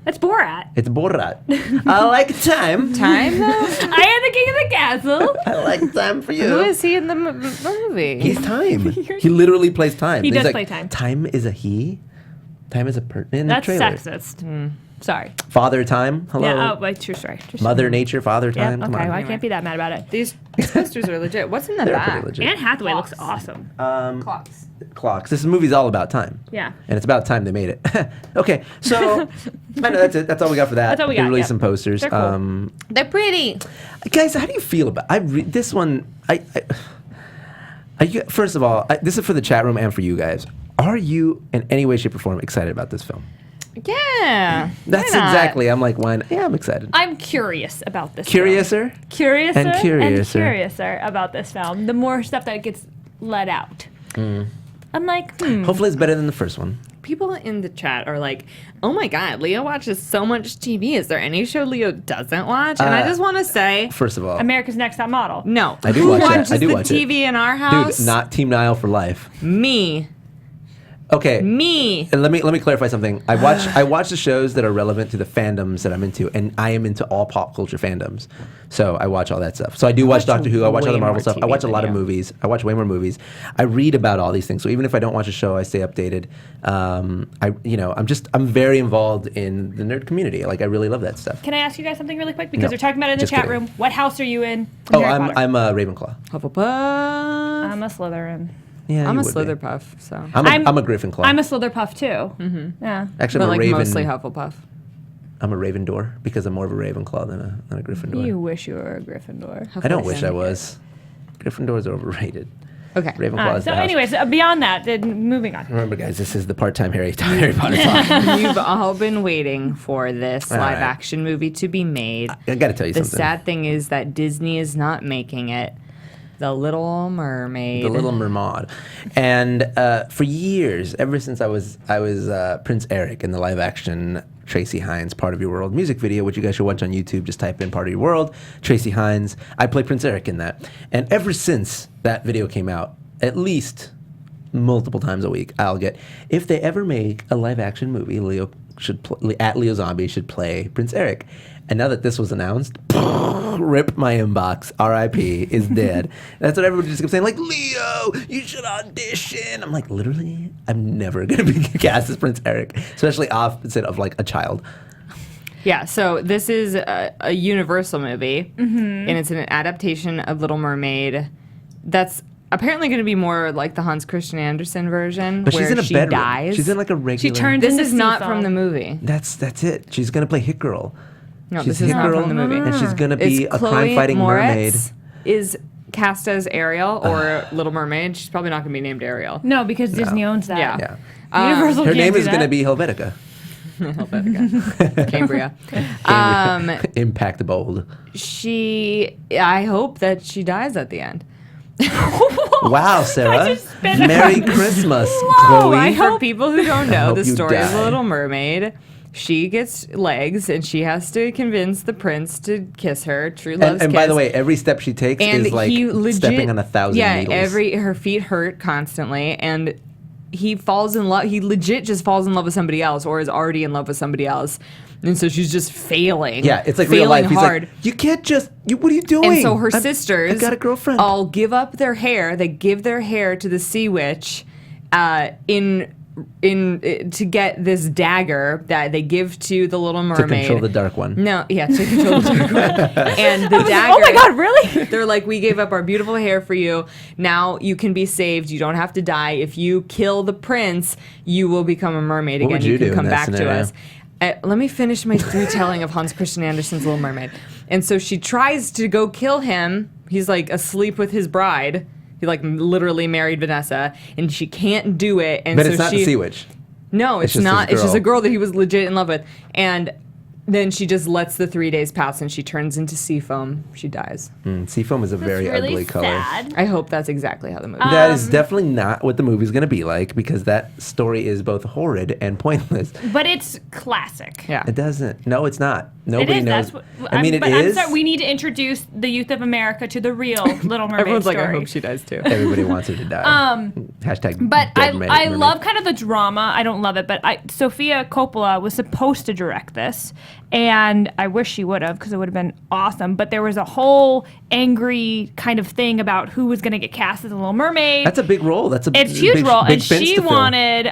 That's Borat. It's Borat. I like time. Time though. I am the king of the castle. I like time for you. Who is he in the movie? He's time. He literally plays time. He He's does like, play time. Time is a he. Time is a in That's the trailer. sexist. Sorry. Father time. Hello. Yeah. Oh, wait. True story. Mother Nature. Father Yeah. time. Okay. Come Well, I on. can't be that mad about it. These posters are legit. What's in the They're back? pretty legit. Anne Hathaway Clocks. looks awesome. Clocks. Clocks. This movie's all about time. Yeah. And it's about time they made it. Okay, so I know that's it. That's all we got for that. That's all we They got, released yep. some posters. They're cool. They're pretty. Guys, how do you feel about this one? First of all, this is for the chat room and for you guys. Are you in any way, shape, or form excited about this film? Yeah. That's why not? exactly. I'm like, why? Yeah, I'm excited. I'm curious about this. Curiouser? Film. Curiouser And curiouser. and curiouser about this film. The more stuff that gets let out. I'm like, Hopefully, it's better than the first one. People in the chat are like, "Oh my God, Leo watches so much TV. Is there any show Leo doesn't watch?" And I just want to say, First of all, America's Next Top Model. no. I do Who watch that. watches I do the watch it. TV in our house? dude, not Team Niall for life. Me. Okay. Me. And let me clarify something. I watch the shows that are relevant to the fandoms that I'm into, and I am into all pop culture fandoms. So I watch all that stuff. So I do watch Doctor Who. I watch way other Marvel more stuff. I TV watch a than lot of you. movies. I watch way more movies. I read about all these things. So even if I don't watch a show, I stay updated. I'm very involved in the nerd community. Like I really love that stuff. Can I ask you guys something really quick? Because No, they're talking about it in the just chat kidding. room. What house are you in? Oh, Harry Potter? I'm a Ravenclaw. Hufflepuff. I'm a Slytherin. Yeah, I'm you a would be. Slitherpuff. So. I'm a Gryffindor. I'm a Slytherpuff too. Mm-hmm. Yeah. Actually, But I'm a like Raven. mostly Hufflepuff. I'm a Ravendor because I'm more of a Ravenclaw than a Gryffindor. You wish you were a Gryffindor. I don't wish I was. Gryffindors are overrated. Okay. Ravenclaw is So the house. anyways, beyond that, then moving on. Remember, guys, this is the part-time Harry Potter talk. You've all been waiting for this All right. live action movie to be made. I got to tell you The something. sad thing is that Disney is not making it. The Little Mermaid. The Little Mermaid, and for years, ever since I was Prince Eric in the live-action Tracy Hines' Part of Your World music video, which you guys should watch on YouTube. Just type in Part of Your World, Tracy Hines. I play Prince Eric in that. And ever since that video came out, at least multiple times a week, I'll get, if they ever make a live action movie, Leo Zombie should play Prince Eric. And now that this was announced, rip my inbox, R.I.P. is dead. That's what everybody just kept saying, like, Leo, you should audition. I'm like, literally, I'm never going to be cast as Prince Eric, especially opposite of, like, a child. Yeah, so this is a Universal movie, and it's an adaptation of Little Mermaid that's apparently going to be more like the Hans Christian Andersen version, But where she's in a she bedroom. dies. She's in, like, a regular... This into is not Seafoam. from the movie. That's it. She's going to play Hit Girl. No, She's this is Hit not Girl, from the movie. And she's going to be It's a Chloe crime-fighting mermaid. Moretz is cast as Ariel or Little Mermaid. She's probably not going to be named Ariel. No, because Disney owns that. Yeah. Yeah. Universal Her can't name do is going to that. be Helvetica. Cambria. Impact Bold. I hope that she dies at the end. Wow, Sarah. just spit Merry Christmas, Whoa, Chloe. I For people who don't know, hope the you story of die. The Little Mermaid, she gets legs and she has to convince the prince to kiss her. True love's And by the kiss. way, every step she takes And is like he legit, stepping on 1,000 needles. her feet hurt constantly, and he falls in love. He legit just falls in love with somebody else, or is already in love with somebody else, and so she's just failing. Yeah, it's like failing real life. He's hard. like, you can't just. What are you doing? And so her sisters, I've got a girlfriend. all give up their hair. They give their hair to the sea witch, to get this dagger that they give to the Little Mermaid to control the dark one. No, yeah, to control the dark one. And the dagger. Oh my God, really? They're like, we gave up our beautiful hair for you. Now you can be saved. You don't have to die. If you kill the prince, you will become a mermaid What again. would you can do in come that back to scenario? us. Let me finish my retelling of Hans Christian Andersen's Little Mermaid. And so she tries to go kill him. He's like asleep with his bride. He like literally married Vanessa, and she can't do it. And But so it's not she, the sea witch. No, it's just not. his It's just girl. a girl that he was legit in love with. And then she just lets the 3 days pass and she turns into sea foam. She dies. Seafoam is a very It's really ugly color. sad. I hope that's exactly how the movie That is definitely not what the movie's going to be like, because that story is both horrid and pointless. But it's classic. Yeah. It doesn't. No, it's not. It Nobody is. knows. That's what, I mean, but it I'm is. sorry, we need to introduce the youth of America to the real Little Mermaid Everyone's like, story. I hope she dies too. Everybody wants her to die. Hashtag. But dead I mermaid. love kind of the drama. I don't love it, but Sofia Coppola was supposed to direct this, and I wish she would have, because it would have been awesome. But there was a whole angry kind of thing about who was going to get cast as the Little Mermaid. That's a big role. That's a It's a huge big, role, big and fence she to fill. wanted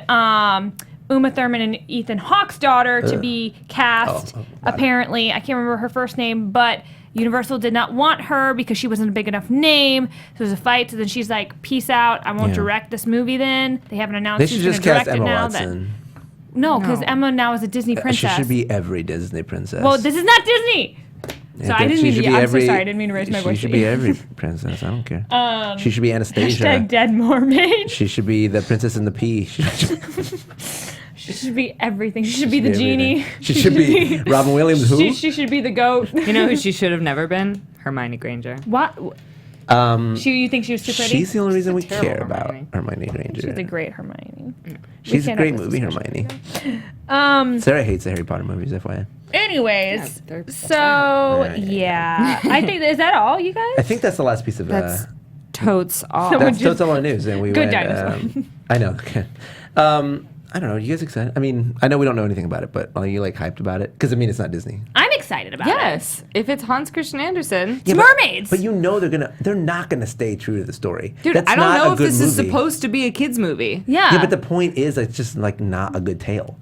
Uma Thurman and Ethan Hawke's daughter to be cast. Apparently, I can't remember her first name, but Universal did not want her because she wasn't a big enough name. So there was a fight. So then she's like, "Peace out. I won't Yeah. direct this movie." Then they haven't announced They who's should going just to direct cast it Emma now. Watson. No, because No. Emma now is a Disney She princess. should be every Disney princess. Well, this is not Disney. So I didn't mean to. I'm so sorry. I didn't mean to raise my voice. She should to be you. every princess. I don't care. She should be Anastasia. Hashtag dead mermaid. She should be the Princess and the Pea. She should be everything. She should be the everything. genie. She should be Robin Williams. Who? She should be the goat. You know who she should have never been? Hermione Granger. What? You think she was too pretty? She's the only reason we terrible care about Hermione. Hermione Granger. She's a great Hermione. She's a can't great have this movie, discussion. Hermione. Sarah hates the Harry Potter movies, FYI. Anyways, they're so yeah, I think is that all, you guys? I think that's the last piece of. That's totes off. Someone That's just- all our news, and we Good went. dinosaur. I know. Okay. I don't know. You guys excited? I mean, I know we don't know anything about it, but are you like hyped about it? Because I mean, it's not Disney. I'm excited about it. Yes, if it's Hans Christian Andersen. It's mermaids. But you know they're not gonna stay true to the story. Dude, That's I don't not know a if good this is movie. supposed to be a kids movie. yeah. Yeah, but the point is, it's just like not a good tale.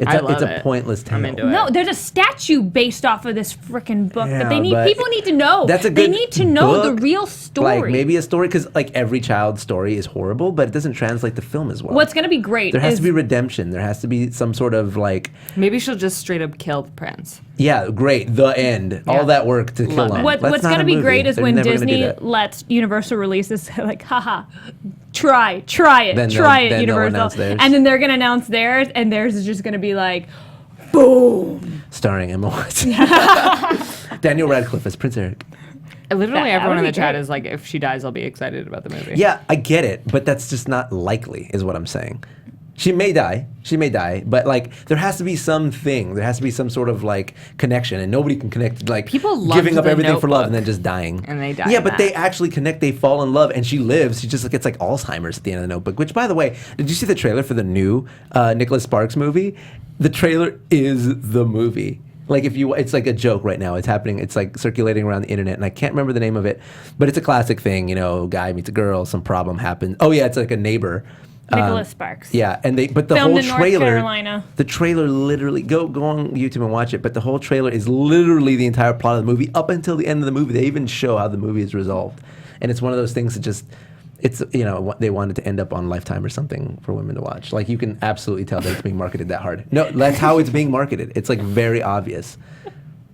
It's I a love it's a it. pointless tale. I'm into it. no, there's a statue based off of this freaking book that they Yeah, need. but People need to know. that's a They good need to know the book. real story. Like maybe a story, because like every child's story is horrible, but it doesn't translate to film as well. What's gonna be great there has is to be redemption. There has to be some sort of like, Maybe she'll just straight up kill the prince. yeah, great, the end, all that work to kill Love him. it. What's That's not going to a be movie. great is They're when never gonna do Disney that. lets Universal release this, like, haha, try it, Then try it, they'll Universal. announce theirs. And then they're going to announce theirs, and theirs is just going to be like, boom. Starring Emma Watson. Daniel Radcliffe as Prince Eric. Literally That everyone would in the be chat great. is like, if she dies, I'll be excited about the movie. Yeah, I get it, but that's just not likely, is what I'm saying. She may die, but like there has to be something. There has to be some sort of like connection, and nobody can connect. Like People loved giving up The everything for love and Notebook. then just dying. And they die Yeah, in but that. they actually connect. They fall in love, and she lives. She just gets like Alzheimer's at the end of the Notebook. Which, by the way, did you see the trailer for the new Nicholas Sparks movie? The trailer is the movie. Like it's like a joke right now. It's happening. It's like circulating around the internet, and I can't remember the name of it, but it's a classic thing. You know, guy meets a girl, some problem happens. Oh yeah, it's like a neighbor. Nicholas Sparks. Yeah, and but the Filmed whole in North trailer, Carolina. the trailer literally go on YouTube and watch it. But the whole trailer is literally the entire plot of the movie up until the end of the movie. They even show how the movie is resolved, and it's one of those things that just. It's, you know, they wanted to end up on Lifetime or something for women to watch. Like, you can absolutely tell that it's being marketed that hard. No, that's how it's being marketed. It's, like, very obvious.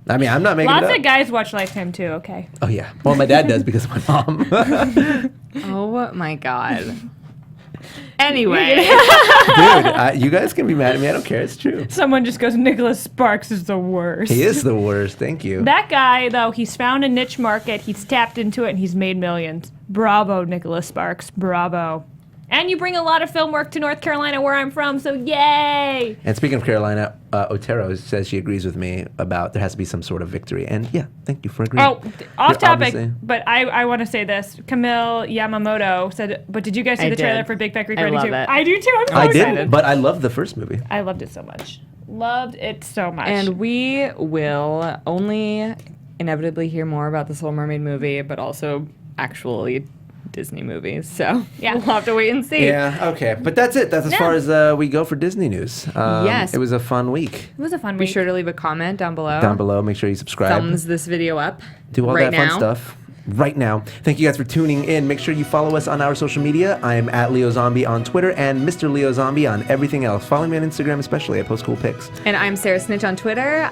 I mean, I'm not making it Lots up. of guys watch Lifetime too, okay. Oh, yeah. Well, my dad does because of my mom. Oh my god. Anyway, Dude, you guys can be mad at me. I don't care. It's true. Someone just goes, Nicholas Sparks is the worst. He is the worst. Thank you. That guy, though, he's found a niche market, he's tapped into it, and he's made millions. Bravo, Nicholas Sparks. Bravo. And you bring a lot of film work to North Carolina, where I'm from, so yay! And speaking of Carolina, Otero says she agrees with me about there has to be some sort of victory. And yeah, thank you for agreeing. Oh, off You're topic, obviously- but I want to say this. Camille Yamamoto said, but did you guys see I the trailer did. for Big Fat Greek I Wedding love 2? it. I do too. I'm so I excited. didn't, but I love the first movie. I loved it so much. Loved it so much. and we will only inevitably hear more about this Little Mermaid movie, but also actually Disney movies. So Yeah. we'll have to wait and see. Yeah, okay. But that's it. That's as Yeah. far as we go for Disney news. Yes. It was a fun week. it was a fun Be week. sure to leave a comment down below. Down below, make sure you subscribe. Thumbs this video up. Do all right that fun now. stuff right now. Thank you guys for tuning in. Make sure you follow us on our social media. I am at Leo Zombie on Twitter and Mr. Leo Zombie on everything else. Follow me on Instagram, especially. I post cool pics. And I'm Sarah Snitch on Twitter,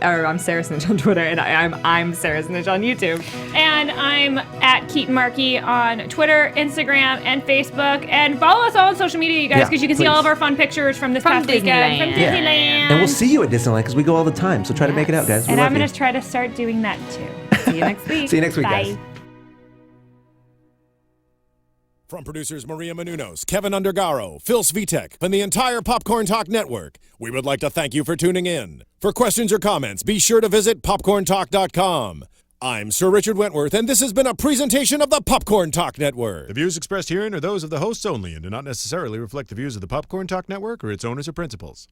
or I'm Sarah Snitch on Twitter, and I'm Sarah Snitch on YouTube. And I'm at Keetin Marchi on Twitter, Instagram, and Facebook. And follow us all on social media, you guys, Yeah, because you can see please. all of our fun pictures from this past weekend. From Disneyland. Yeah. Disneyland. And we'll see you at Disneyland because we go all the time. So try to make it out, guys. We And love I'm you. going to try to start doing that too. See you next week. See you next week, Bye. guys. From producers Maria Menounos, Kevin Undergaro, Phil Svitek, and the entire Popcorn Talk Network, we would like to thank you for tuning in. For questions or comments, be sure to visit popcorntalk.com. I'm Sir Richard Wentworth, and this has been a presentation of the Popcorn Talk Network. The views expressed herein are those of the hosts only and do not necessarily reflect the views of the Popcorn Talk Network or its owners or principals.